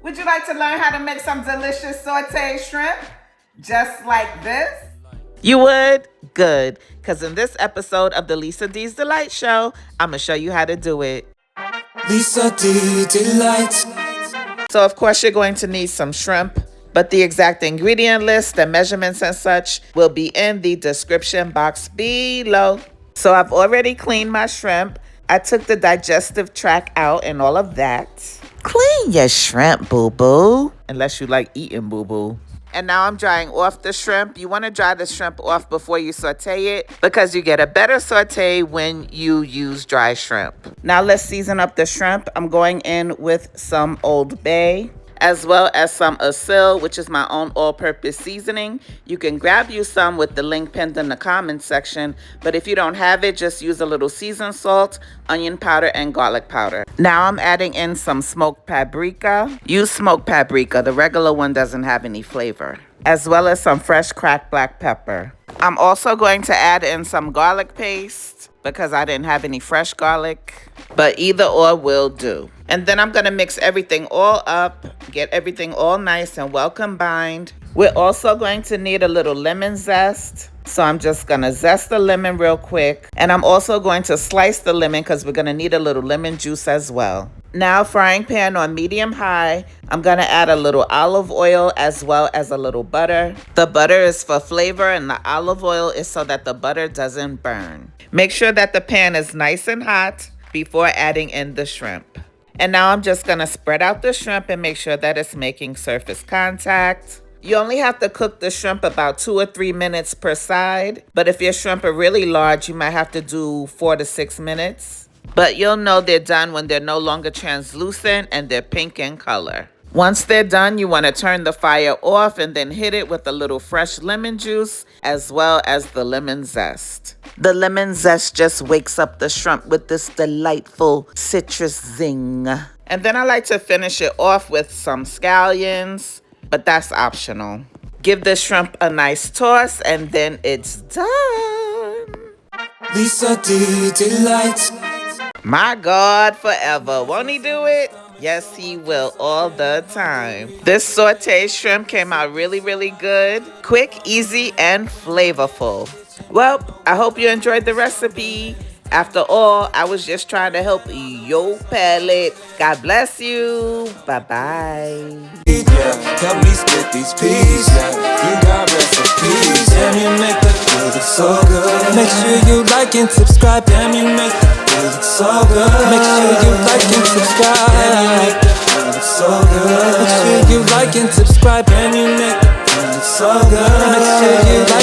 Would you like to learn how to make some delicious sauteed shrimp? Just like this? You would? Good. Because in this episode of the Lisa D's Delight Show, I'm going to show you how to do it. Lisa D Delight. So, of course, you're going to need some shrimp, but the exact ingredient list, the measurements and such will be in the description box below. So, I've already cleaned my shrimp. I took the digestive tract out and all of that. Clean your shrimp, boo-boo. Unless you like eating boo-boo. And now I'm drying off the shrimp. You want to dry the shrimp off before you saute it because you get a better saute when you use dry shrimp. Now let's season up the shrimp. I'm going in with some Old Bay, as well as some ASIL, which is my own all-purpose seasoning. You can grab you some with the link pinned in the comments section, but if you don't have it, just use a little seasoned salt, onion powder, and garlic powder. Now I'm adding in some smoked paprika. Use smoked paprika. The regular one doesn't have any flavor. As well as some fresh cracked black pepper. I'm also going to add in some garlic paste because I didn't have any fresh garlic, but either or will do. And then I'm going to mix everything all up, get everything all nice and well combined. We're also going to need a little lemon zest. So I'm just going to zest the lemon real quick. And I'm also going to slice the lemon because we're going to need a little lemon juice as well. Now, frying pan on medium high, I'm going to add a little olive oil as well as a little butter. The butter is for flavor and the olive oil is so that the butter doesn't burn. Make sure that the pan is nice and hot before adding in the shrimp. And now I'm just going to spread out the shrimp and make sure that it's making surface contact. You only have to cook the shrimp about 2 or 3 minutes per side. But if your shrimp are really large, you might have to do 4 to 6 minutes. But you'll know they're done when they're no longer translucent and they're pink in color. Once they're done, you want to turn the fire off and then hit it with a little fresh lemon juice as well as the lemon zest. The lemon zest just wakes up the shrimp with this delightful citrus zing. And then I like to finish it off with some scallions, but that's optional. Give the shrimp a nice toss and then it's done. Lisa D Delight. My God, forever. Won't he do it? Yes, he will all the time. This sauteed shrimp came out really, really good. Quick, easy, and flavorful. Well, I hope you enjoyed the recipe. After all, I was just trying to help your palate. God bless you. Bye-bye. Yeah, help me split these peas. Yeah, you got recipes. Damn, you make the food look so good. Make sure you like and subscribe. Damn, you make the food look so good. Make sure you like and subscribe. Damn, you make the food look so good. Make sure you like and subscribe. Damn, you make the food look so good. Make sure you like